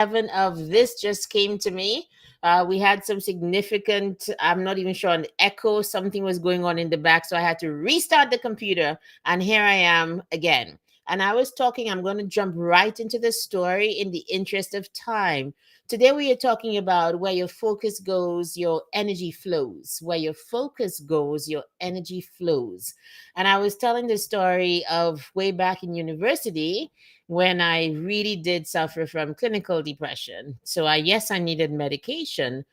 7 of this just came to me. We had some significant, I'm not even sure, an echo. Something was going on in the back. So I had to restart the computer. And here I am again. And I was talking, I'm going to jump right into the story in the interest of time. Today, we are talking about where your focus goes, your energy flows. Where your focus goes, your energy flows. And I was telling the story of way back in university when I really did suffer from clinical depression. So yes, I needed medication.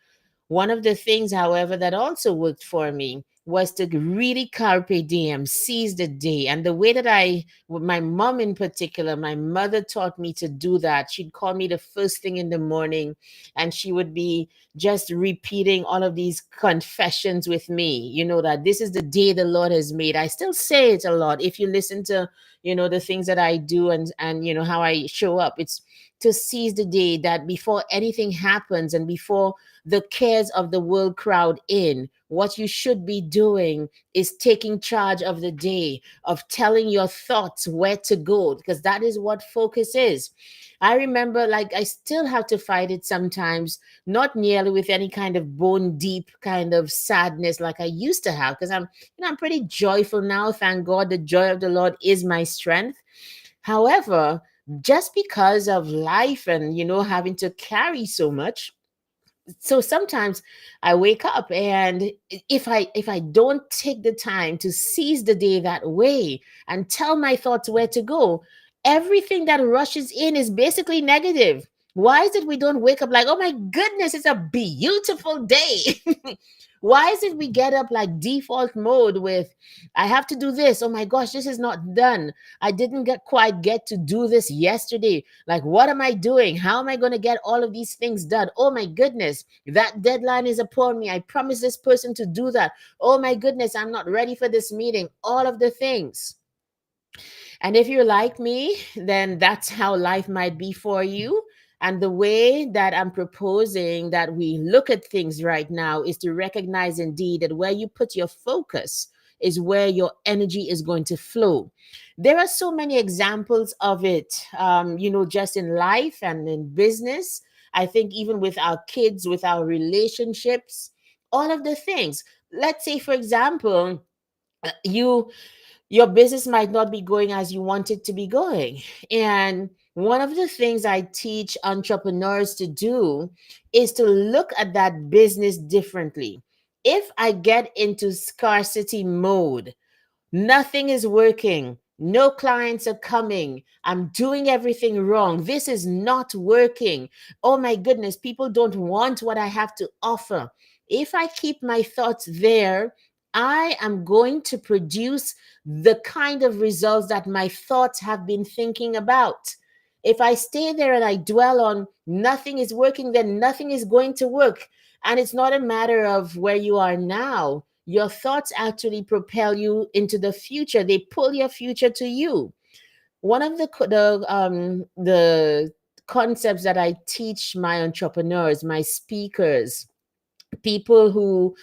One of the things, however, that also worked for me was to really carpe diem, seize the day. And the way that with my mom in particular, my mother taught me to do that. She'd call me the first thing in the morning and she would be just repeating all of these confessions with me, that this is the day the Lord has made. I still say it a lot. If you listen to, the things that I do and how I show up, it's to seize the day, that before anything happens and before the cares of the world crowd in, what you should be doing is taking charge of the day, of telling your thoughts where to go, because that is what focus is. I remember, like, I still have to fight it sometimes, not nearly with any kind of bone deep kind of sadness like I used to have, because I'm pretty joyful now. Thank God, the joy of the Lord is my strength. However, just because of life and having to carry so much, so sometimes I wake up, and if I don't take the time to seize the day that way and tell my thoughts where to go, everything that rushes in is basically negative. Why is it we don't wake up like, oh my goodness, it's a beautiful day? Why is it we get up like default mode with, I have to do this, oh my gosh, this is not done, I didn't quite get to do this yesterday, like, what am I doing? How am I going to get all of these things done? Oh my goodness, that deadline is upon me. I promised this person to do that. Oh my goodness, I'm not ready for this meeting. All of the things. And if you're like me, then that's how life might be for you. And the way that I'm proposing that we look at things right now is to recognize indeed that where you put your focus is where your energy is going to flow. There are so many examples of it, just in life and in business. I think even with our kids, with our relationships, all of the things. Let's say, for example, you your business might not be going as you want it to be going. And one of the things I teach entrepreneurs to do is to look at that business differently. If I get into scarcity mode, nothing is working, no clients are coming, I'm doing everything wrong, this is not working, oh my goodness, people don't want what I have to offer. If I keep my thoughts there, I am going to produce the kind of results that my thoughts have been thinking about. If I stay there and I dwell on nothing is working, then nothing is going to work. And it's not a matter of where you are now. Your thoughts actually propel you into the future. They pull your future to you. One of the concepts that I teach my entrepreneurs, my speakers, people who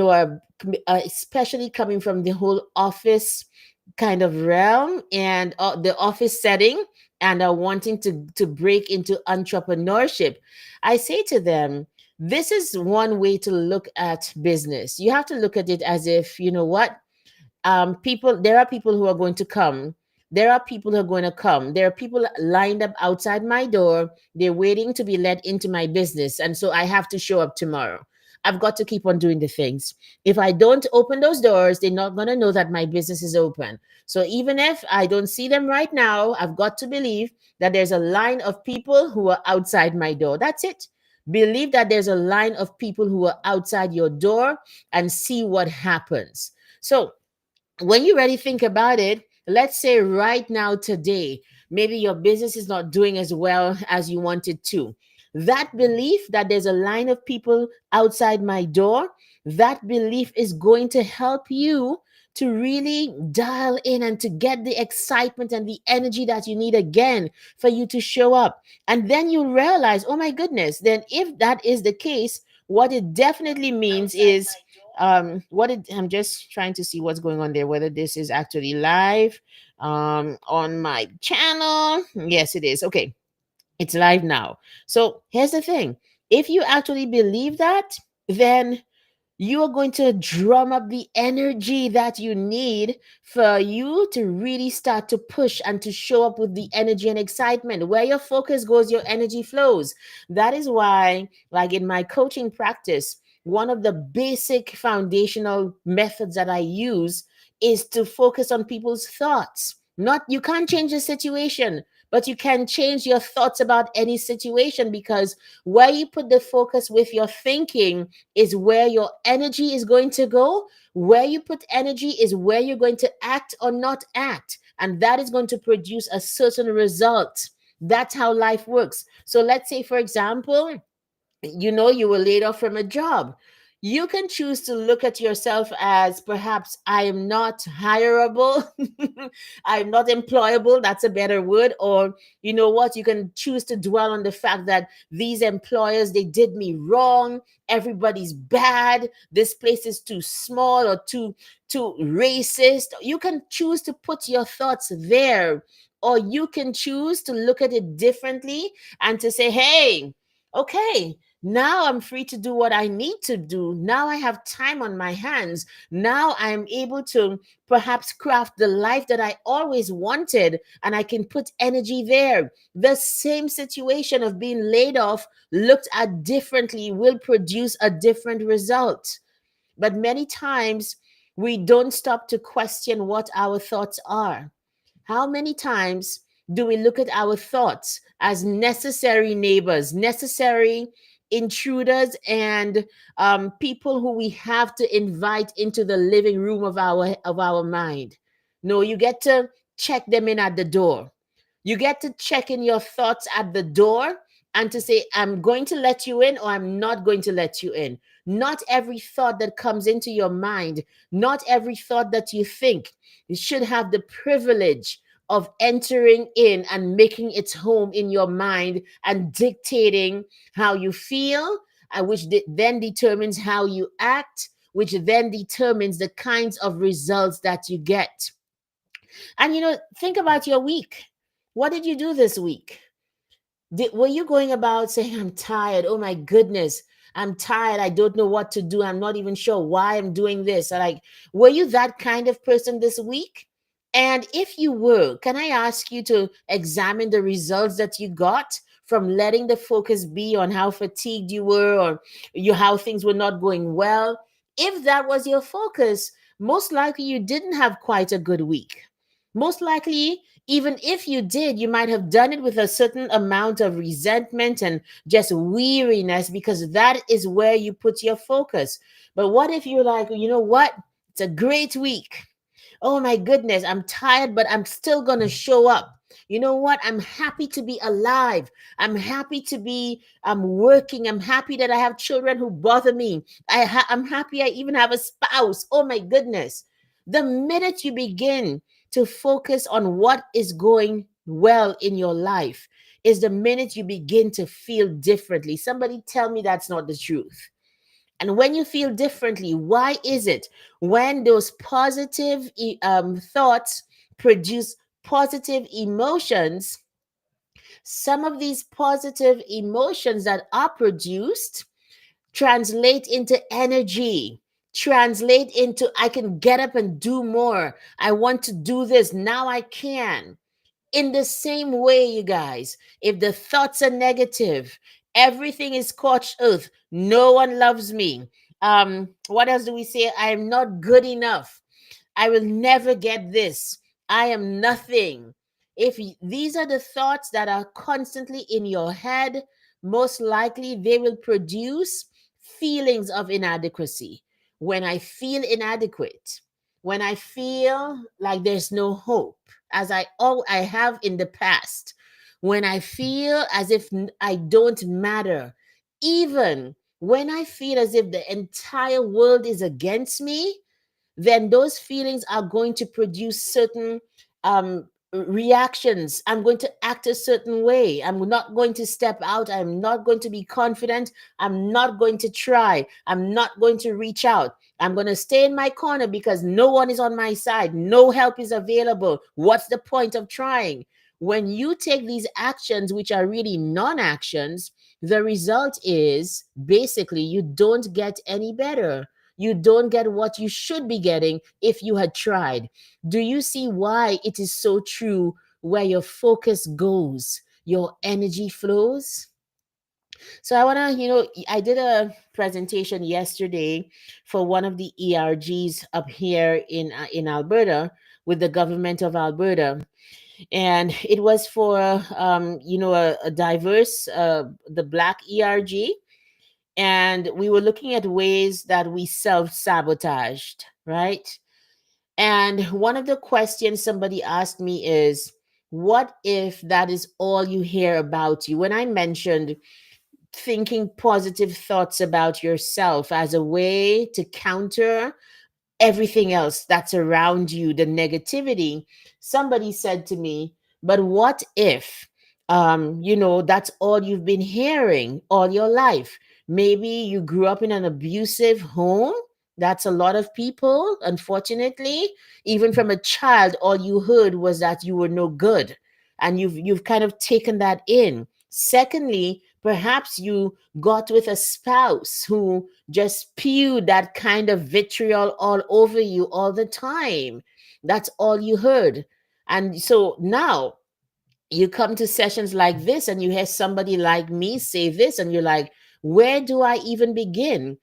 are especially coming from the whole office kind of realm and the office setting, and are wanting to break into entrepreneurship, I say to them, this is one way to look at business. You have to look at it as if, you know what, there are people who are going to come. There are people who are going to come. There are people lined up outside my door. They're waiting to be let into my business. And so I have to show up tomorrow. I've got to keep on doing the things. If I don't open those doors, they're not going to know that my business is open. So even if I don't see them right now, I've got to believe that there's a line of people who are outside my door. That's it. Believe that there's a line of people who are outside your door and see what happens. So when you really think about it, let's say right now, today, maybe your business is not doing as well as you wanted to. That belief that there's a line of people outside my door, that belief is going to help you to really dial in and to get the excitement and the energy that you need again for you to show up. And then you realize, oh my goodness, then if that is the case, what it definitely means is I'm just trying to see what's going on there, whether this is actually live on my channel. Yes, it is. Okay. It's live now. So here's the thing: if you actually believe that, then you are going to drum up the energy that you need for you to really start to push and to show up with the energy and excitement. Where your focus goes, your energy flows. That is why, like in my coaching practice, one of the basic foundational methods that I use is to focus on people's thoughts. Not, you can't change the situation, but you can change your thoughts about any situation, because where you put the focus with your thinking is where your energy is going to go. Where you put energy is where you're going to act or not act. And that is going to produce a certain result. That's how life works. So let's say, for example, you were laid off from a job. You can choose to look at yourself as, perhaps, I am not hireable. I'm not employable. That's a better word. Or, you know what, you can choose to dwell on the fact that these employers, they did me wrong. Everybody's bad. This place is too small or too racist. You can choose to put your thoughts there, or you can choose to look at it differently and to say, hey, okay, now I'm free to do what I need to do. Now I have time on my hands. Now I'm able to perhaps craft the life that I always wanted, and I can put energy there. The same situation of being laid off, looked at differently, will produce a different result. But many times we don't stop to question what our thoughts are. How many times do we look at our thoughts as necessary neighbors, necessary intruders, and people who we have to invite into the living room of our mind? No, you get to check them in at the door. You get to check in your thoughts at the door and to say, I'm going to let you in or I'm not going to let you in. Not every thought that comes into your mind, not every thought that you think, you should have the privilege of entering in and making its home in your mind and dictating how you feel, which then determines how you act, which then determines the kinds of results that you get. And think about your week. What did you do this week? Were you going about saying, I'm tired? Oh my goodness, I'm tired. I don't know what to do. I'm not even sure why I'm doing this. Like, were you that kind of person this week? And if you were, can I ask you to examine the results that you got from letting the focus be on how fatigued you were, or how things were not going well? If that was your focus, most likely you didn't have quite a good week. Most likely, even if you did, you might have done it with a certain amount of resentment and just weariness, because that is where you put your focus. But what if you're like, you know what? It's a great week. Oh my goodness, I'm tired, but I'm still going to show up. You know what? I'm happy to be alive. I'm happy to be I'm working. I'm happy that I have children who bother me. I'm happy I even have a spouse. Oh my goodness. The minute you begin to focus on what is going well in your life is the minute you begin to feel differently. Somebody tell me that's not the truth. And when you feel differently, why is it? When those positive thoughts produce positive emotions, some of these positive emotions that are produced translate into energy, translate into, I can get up and do more. I want to do this. Now I can. In the same way, you guys, if the thoughts are negative, everything is scorched earth, no one loves me. What else do we say? I am not good enough. I will never get this. I am nothing. These are the thoughts that are constantly in your head, most likely they will produce feelings of inadequacy. When I feel inadequate, when I feel like there's no hope, as I have in the past, when I feel as if I don't matter, even when I feel as if the entire world is against me, then those feelings are going to produce certain reactions. I'm going to act a certain way. I'm not going to step out. I'm not going to be confident. I'm not going to try. I'm not going to reach out. I'm going to stay in my corner because no one is on my side. No help is available. What's the point of trying? when you take these actions, which are really non actions, the result is basically you don't get any better. You don't get what you should be getting if you had tried. Do you see why it is so true? Where your focus goes, your energy flows. So I want to, I did a presentation yesterday for one of the ERGs up here in Alberta with the government of Alberta, and it was for a diverse the Black ERG, and we were looking at ways that we self sabotaged, right? And one of the questions somebody asked me is, what if that is all you hear about you? When I mentioned thinking positive thoughts about yourself as a way to counter everything else that's around you, the negativity, somebody said to me, but what if, that's all you've been hearing all your life? Maybe you grew up in an abusive home. That's a lot of people, unfortunately. Even from a child, all you heard was that you were no good. And you've kind of taken that in. Secondly, perhaps you got with a spouse who just spew that kind of vitriol all over you all the time. That's all you heard. And so now you come to sessions like this and you hear somebody like me say this, and you're like, where do I even begin?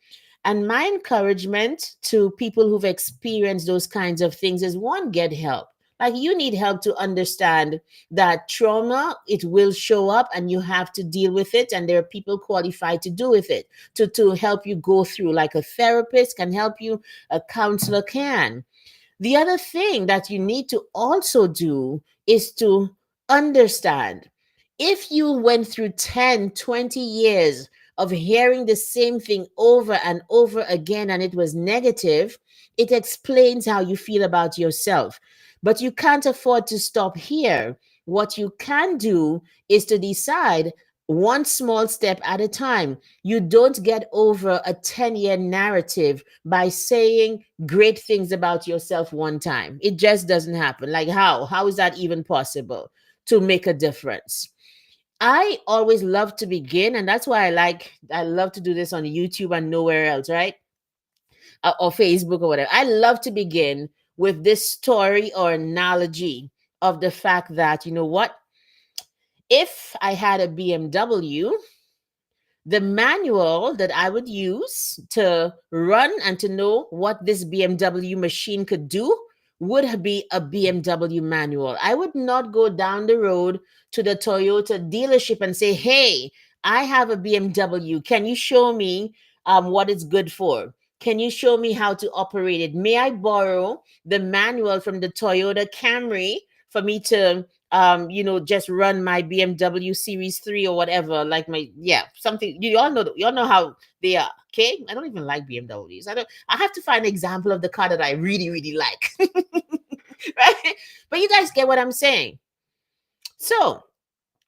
And my encouragement to people who've experienced those kinds of things is, one, get help. Like, you need help to understand that trauma, it will show up and you have to deal with it. And there are people qualified to do with it, to help you go through, like a therapist can help you, a counselor can. The other thing that you need to also do is to understand, if you went through 10, 20 years of hearing the same thing over and over again and it was negative, it explains how you feel about yourself. But you can't afford to stop here. What you can do is to decide, one small step at a time. You don't get over a 10-year narrative by saying great things about yourself one time. It just doesn't happen. Like, how is that even possible to make a difference? I always love to begin, and that's why I love to do this on YouTube and nowhere else, right? Or Facebook or whatever. I love to begin with this story or analogy of the fact that, you know what, if I had a BMW, the manual that I would use to run and to know what this BMW machine could do would be a BMW manual. I would not go down the road to the Toyota dealership and say, hey, I have a BMW. Can you show me what it's good for? Can you show me how to operate it? May I borrow the manual from the Toyota Camry for me to just run my BMW Series 3 or whatever, like my, yeah, something. You all know how they are. Okay. I don't even like BMWs. I have to find an example of the car that I really, really like. Right? But you guys get what I'm saying. So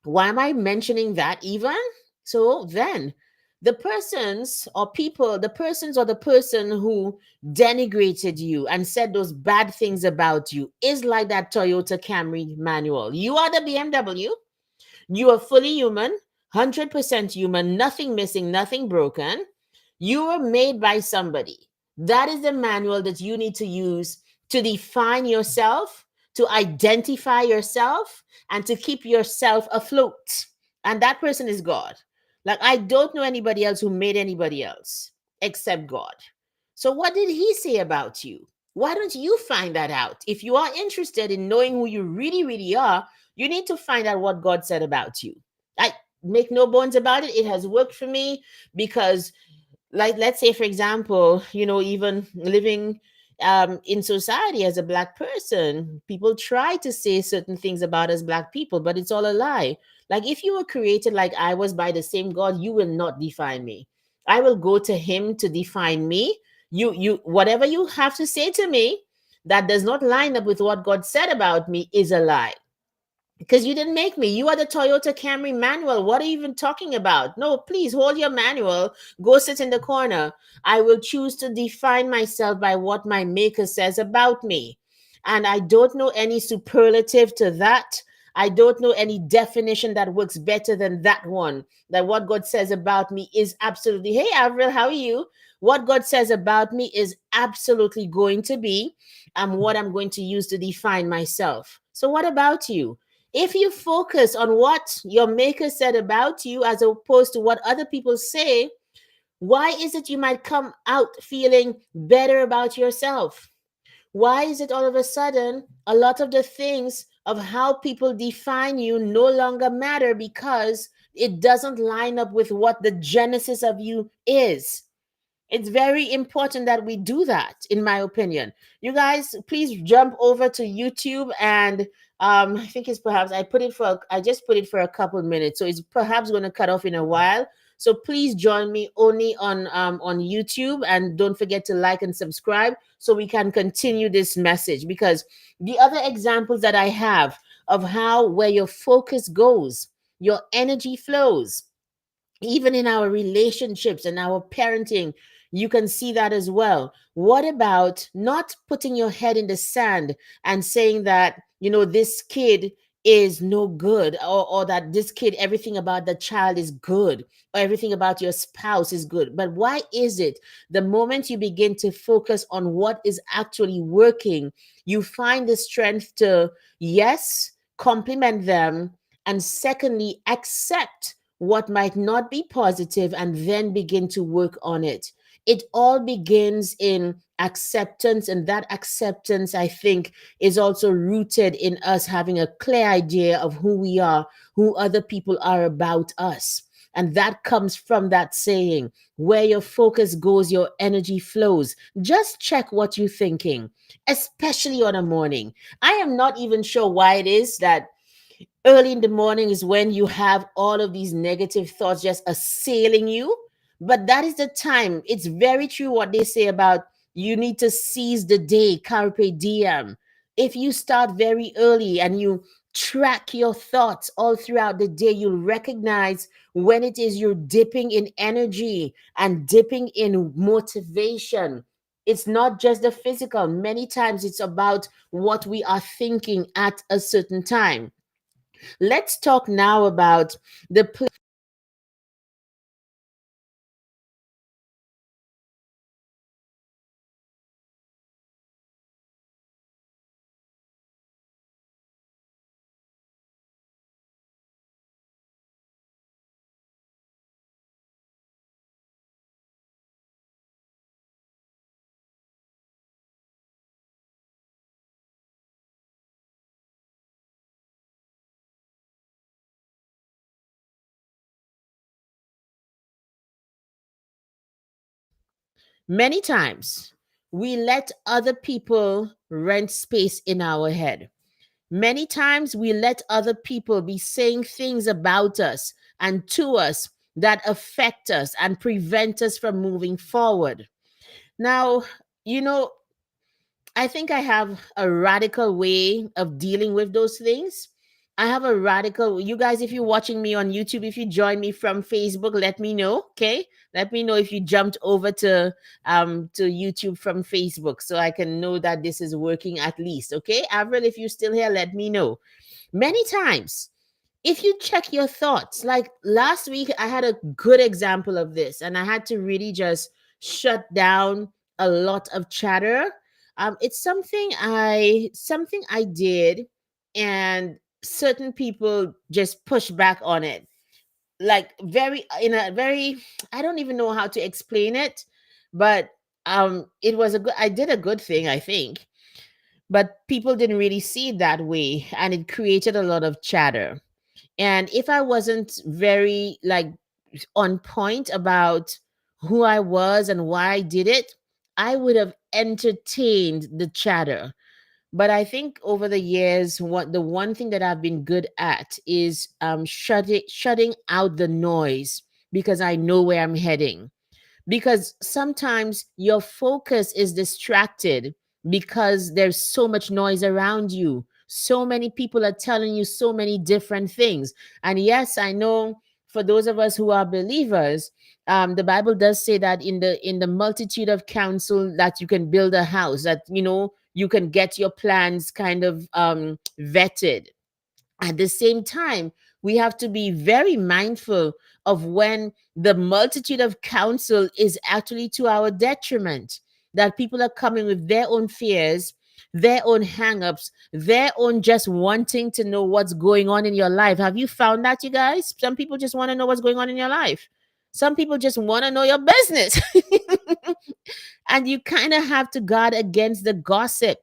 why am I mentioning that even? So then the persons or the person who denigrated you and said those bad things about you is like that Toyota Camry manual. You are the BMW. You are fully human, 100% human, nothing missing, nothing broken. You were made by somebody. That is the manual that you need to use to define yourself, to identify yourself, and to keep yourself afloat. And that person is God. Like, I don't know anybody else who made anybody else except God. So, what did he say about you? Why don't you find that out? If you are interested in knowing who you really, really are, you need to find out what God said about you. I make no bones about it. It has worked for me because, like, let's say, for example, even living in society as a Black person, people try to say certain things about us Black people, but it's all a lie. Like, if you were created like I was by the same God, you will not define me. I will go to him to define me. You whatever you have to say to me that does not line up with what God said about me is a lie, because you didn't make me. You are the Toyota Camry manual. What are you even talking about? No, please hold your manual. Go sit in the corner. I will choose to define myself by what my maker says about me. And I don't know any superlative to that. I don't know any definition that works better than that one. That what God says about me is absolutely, hey, Avril, how are you? What God says about me is absolutely going to be what I'm going to use to define myself. So, what about you? If you focus on what your maker said about you as opposed to what other people say, why is it you might come out feeling better about yourself? Why is it all of a sudden a lot of the things of how people define you no longer matter because it doesn't line up with what the genesis of you is? It's very important that we do that, in my opinion. You guys, please jump over to YouTube and I think it's perhaps I just put it for a couple minutes, so it's perhaps going to cut off in a while. So please join me only on YouTube, and don't forget to like and subscribe so we can continue this message, because the other examples that I have of how where your focus goes, your energy flows, even in our relationships and our parenting, you can see that as well. What about not putting your head in the sand and saying that, this kid is no good, or that this kid, everything about the child is good, or everything about your spouse is good? But why is it the moment you begin to focus on what is actually working, you find the strength to, yes, compliment them, and secondly, accept what might not be positive and then begin to work on it? It all begins in acceptance, and that acceptance, I think, is also rooted in us having a clear idea of who we are, who other people are about us. And that comes from that saying, where your focus goes, your energy flows. Just check what you're thinking, especially on a morning. I am not even sure why it is that early in the morning is when you have all of these negative thoughts just assailing you. But that is the time. It's very true what they say about you need to seize the day, carpe diem. If you start very early and you track your thoughts all throughout the day, you'll recognize when it is you're dipping in energy and dipping in motivation. It's not just the physical. Many times it's about what we are thinking at a certain time. Let's talk now about the many times we let other people rent space in our head. Many times we let other people be saying things about us and to us that affect us and prevent us from moving forward. Now, you know, I think I have a radical way of dealing with those things. I have a radical, you guys, if you're watching me on YouTube, if you join me from Facebook, let me know. Okay. Let me know if you jumped over to YouTube from Facebook so I can know that this is working at least. Okay. Avril, if you're still here, let me know. Many times, if you check your thoughts, like last week, I had a good example of this, and I had to really just shut down a lot of chatter. It's something I did, and certain people just push back on it, like very in a very, I don't even know how to explain it, but it was a good. I did a good thing, I think, but people didn't really see it that way, and it created a lot of chatter. And if I wasn't very like on point about who I was and why I did it, I would have entertained the chatter. But I think over the years, what the one thing that I've been good at is shutting out the noise, because I know where I'm heading. Because sometimes your focus is distracted because there's so much noise around you. So many people are telling you so many different things. And yes, I know for those of us who are believers, the Bible does say that in the multitude of counsel that you can build a house, that you can get your plans kind of vetted. At the same time, we have to be very mindful of when the multitude of counsel is actually to our detriment, that people are coming with their own fears, their own hang-ups, their own just wanting to know what's going on in your life. Have you found that, you guys? Some people just want to know what's going on in your life. Some people just want to know your business. And you kind of have to guard against the gossip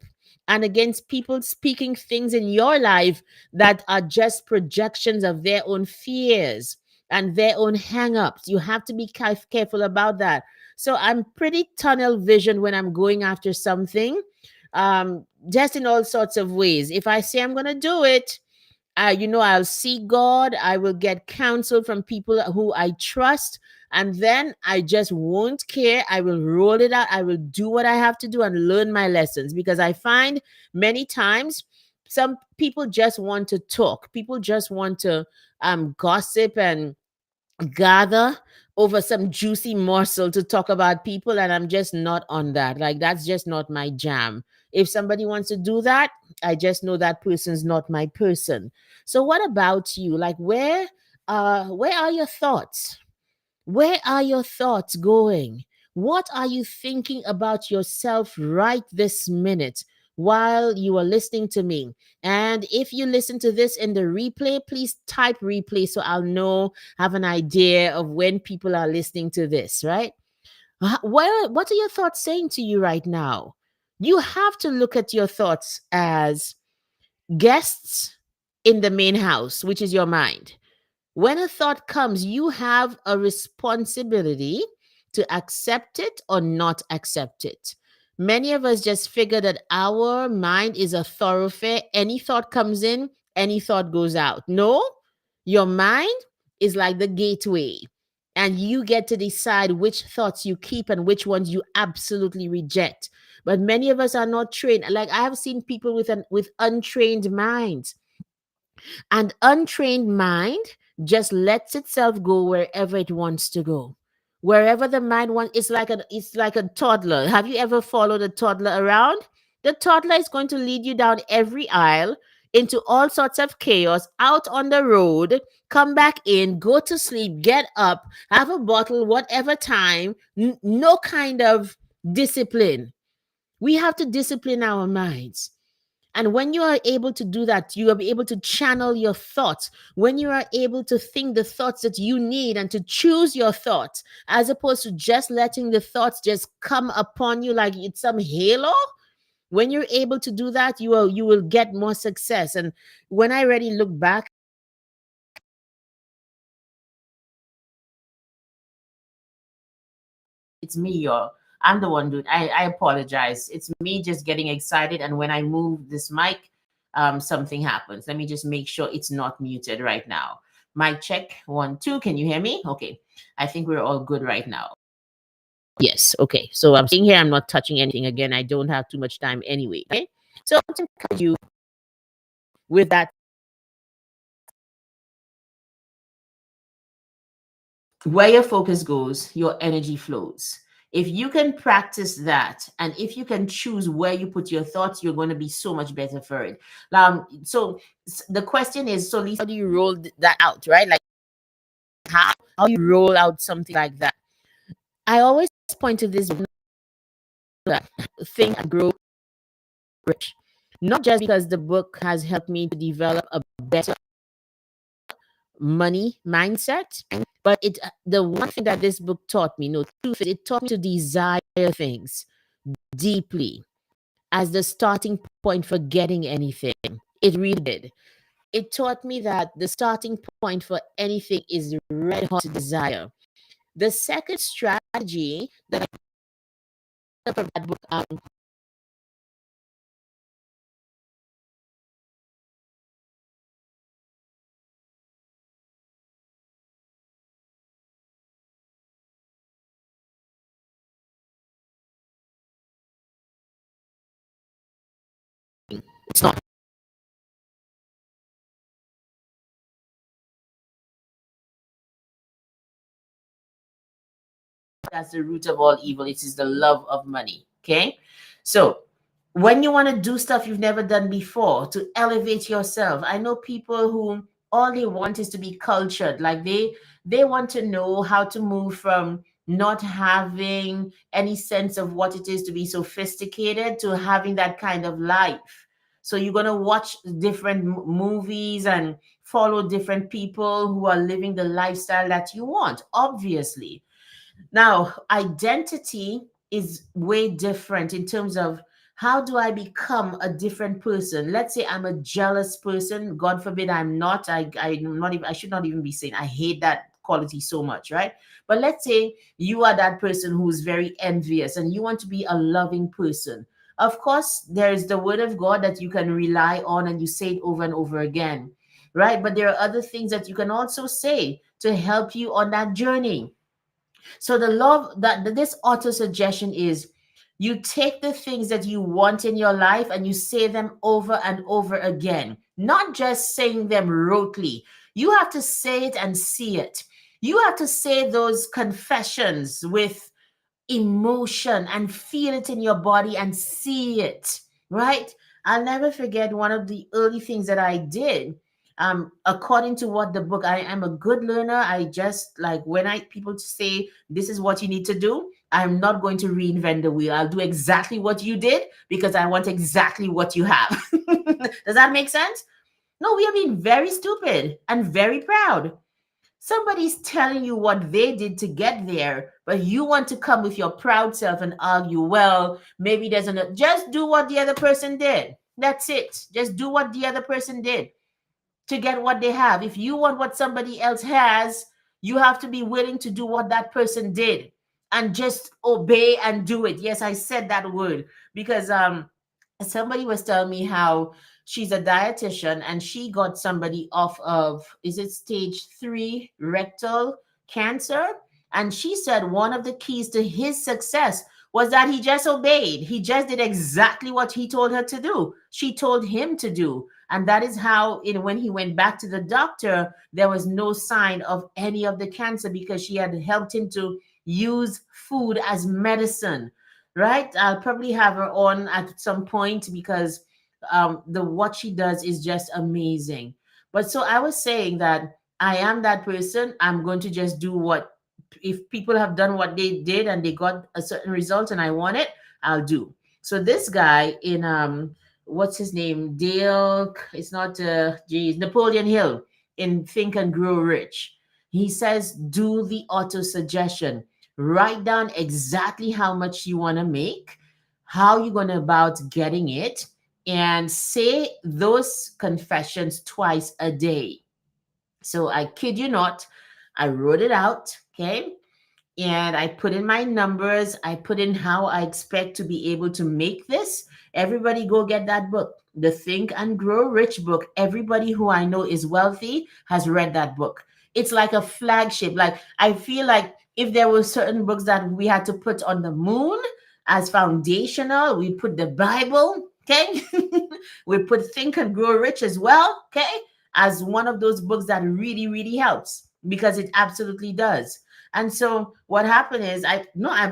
and against people speaking things in your life that are just projections of their own fears and their own hang-ups. You have to be careful about that. So I'm pretty tunnel vision when I'm going after something, just in all sorts of ways. If I say I'm going to do it, I'll see God. I will get counsel from people who I trust. And then I just won't care. I will roll it out. I will do what I have to do and learn my lessons, because I find many times some people just want to talk. People just want to gossip and gather over some juicy morsel to talk about people, and I'm just not on that. Like, that's just not my jam. If somebody wants to do that, I just know that person's not my person. So what about you? Like, where are your thoughts? Where are your thoughts going? What are you thinking about yourself right this minute while you are listening to me? And if you listen to this in the replay, please type replay so I'll know, have an idea of when people are listening to this, right? What are your thoughts saying to you right now? You have to look at your thoughts as guests in the main house, which is your mind. When a thought comes, you have a responsibility to accept it or not accept it. Many of us just figure that our mind is a thoroughfare. Any thought comes in, any thought goes out. No, your mind is like the gateway, and you get to decide which thoughts you keep and which ones you absolutely reject. But many of us are not trained. Like, I have seen people with untrained minds. An untrained mind just lets itself go wherever it wants to go. Wherever the mind wants, it's like a toddler. Have you ever followed a toddler around? The toddler is going to lead you down every aisle into all sorts of chaos, out on the road, come back in, go to sleep, get up, have a bottle, whatever time, no kind of discipline. We have to discipline our minds. And when you are able to do that, you will be able to channel your thoughts. When you are able to think the thoughts that you need and to choose your thoughts, as opposed to just letting the thoughts just come upon you like it's some halo. When you're able to do that, you will get more success. And when I already look back, it's me, y'all. I'm the one, dude. I apologize. It's me just getting excited. And when I move this mic, something happens. Let me just make sure it's not muted right now. Mic check, 1, 2. Can you hear me? Okay. I think we're all good right now. Yes. Okay. So I'm sitting here. I'm not touching anything again. I don't have too much time anyway. Okay. So I'm going to encourage you with that. Where your focus goes, your energy flows. If you can practice that, and if you can choose where you put your thoughts, you're going to be so much better for it. So the question is, so Lisa, how do you roll that out, right? Like, how you roll out something like that? I always point to this think and grow rich, not just because the book has helped me to develop a better money mindset, but the one thing that this book taught me, no, truth is, it taught me to desire things deeply as the starting point for getting anything. It really did. It taught me that the starting point for anything is red hot desire. The second strategy that I learned from that book, it's not, that's the root of all evil. It is the love of money. Okay, so when you want to do stuff you've never done before to elevate yourself. I know people who all they want is to be cultured, like they want to know how to move from not having any sense of what it is to be sophisticated to having that kind of life. So you're going to watch different movies and follow different people who are living the lifestyle that you want, obviously. Now, identity is way different in terms of how do I become a different person? Let's say I'm a jealous person. God forbid I'm not. I'm not even, I should not even be saying I hate that quality so much, right? But let's say you are that person who's very envious and you want to be a loving person. Of course, there's the word of God that you can rely on and you say it over and over again, right? But there are other things that you can also say to help you on that journey. So the love that this auto suggestion is you take the things that you want in your life and you say them over and over again, not just saying them rotely. You have to say it and see it. You have to say those confessions with emotion and feel it in your body and see it, right? I'll never forget one of the early things that I did. According to what the book, I am a good learner. I just like when I people say this is what you need to do, I'm not going to reinvent the wheel. I'll do exactly what you did because I want exactly what you have. Does that make sense? No, we are being very stupid and very proud. Somebody's telling you what they did to get there, but you want to come with your proud self and argue, well, maybe there's another. Just do what the other person did. That's it. Just do what the other person did to get what they have. If you want what somebody else has, you have to be willing to do what that person did and just obey and do it. Yes, I said that word because somebody was telling me how she's a dietitian and she got somebody off of, is it stage 3 rectal cancer, and she said one of the keys to his success was that he just obeyed. He just did exactly what he told her to do, she told him to do. And that is how when he went back to the doctor, there was no sign of any of the cancer because she had helped him to use food as medicine, right? I'll probably have her on at some point because the what she does is just amazing. But so I was saying that I am that person. I'm going to just do what, if people have done what they did and they got a certain result and I want it, I'll do. So this guy in what's his name? Dale, it's not geez, Napoleon Hill in Think and Grow Rich. He says do the auto suggestion. Write down exactly how much you want to make, how you're going about getting it, and say those confessions twice a day. So I kid you not, I wrote it out, okay? And I put in my numbers, I put in how I expect to be able to make this. Everybody go get that book, the Think and Grow Rich book. Everybody who I know is wealthy has read that book. It's like a flagship. Like I feel like if there were certain books that we had to put on the moon as foundational, we put the Bible, okay? We put Think and Grow Rich as well, okay? As one of those books that really, really helps because it absolutely does. And so what happened is I've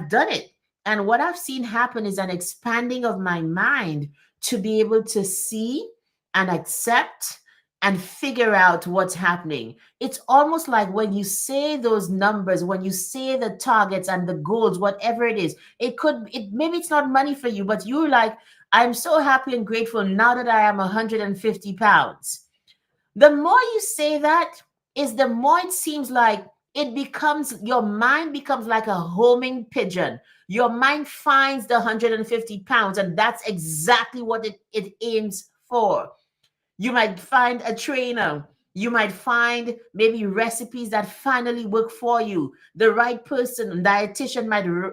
done it. And what I've seen happen is an expanding of my mind to be able to see and accept and figure out what's happening. It's almost like when you say those numbers, when you say the targets and the goals, whatever it is, it maybe it's not money for you, but you're like, I'm so happy and grateful now that I am 150 pounds. The more you say that, is the more it seems like it becomes, your mind becomes like a homing pigeon. Your mind finds the 150 pounds, and that's exactly what it aims for. You might find a trainer. You might find maybe recipes that finally work for you. The right person, dietitian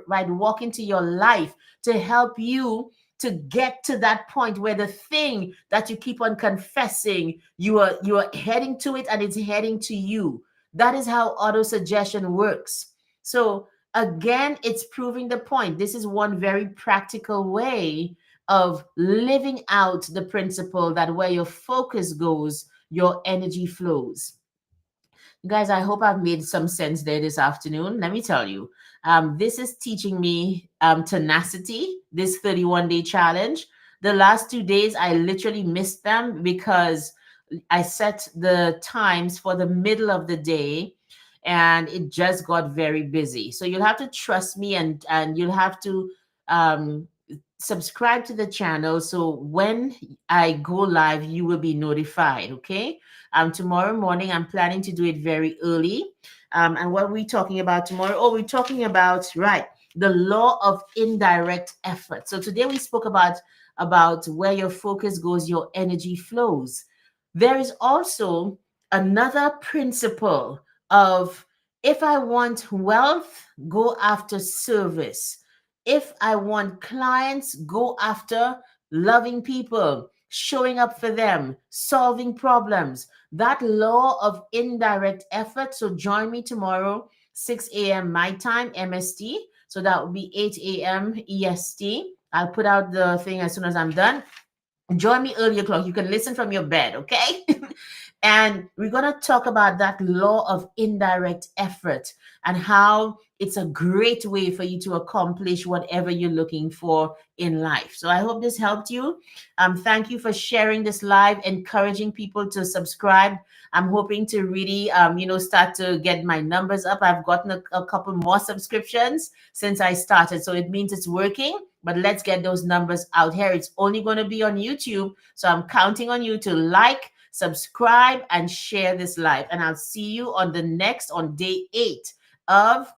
might walk into your life to help you to get to that point where the thing that you keep on confessing, you are heading to it and it's heading to you. That is how auto suggestion works. So again, it's proving the point. This is one very practical way of living out the principle that where your focus goes, your energy flows. Guys, I hope I've made some sense there this afternoon. Let me tell you, this is teaching me tenacity, this 31-day challenge. The last 2 days, I literally missed them because I set the times for the middle of the day and it just got very busy. So you'll have to trust me, and you'll have to um, subscribe to the channel so when I go live, you will be notified. Okay. Tomorrow morning, I'm planning to do it very early. And what are we talking about tomorrow? Oh, we're talking about, right, the law of indirect effort. So today we spoke about where your focus goes, your energy flows. There is also another principle of, if I want wealth, go after service. If I want clients, go after loving people, showing up for them, solving problems. That law of indirect effort. So join me tomorrow, 6 a.m. my time, MST. So that will be 8 a.m. EST. I'll put out the thing as soon as I'm done. Join me early o'clock. You can listen from your bed, okay? And we're going to talk about that law of indirect effort and how it's a great way for you to accomplish whatever you're looking for in life. So I hope this helped you. Thank you for sharing this live, encouraging people to subscribe. I'm hoping to really, start to get my numbers up. I've gotten a couple more subscriptions since I started. So it means it's working, but let's get those numbers out here. It's only going to be on YouTube. So I'm counting on you to like, subscribe, and share this live. And I'll see you on day 8 of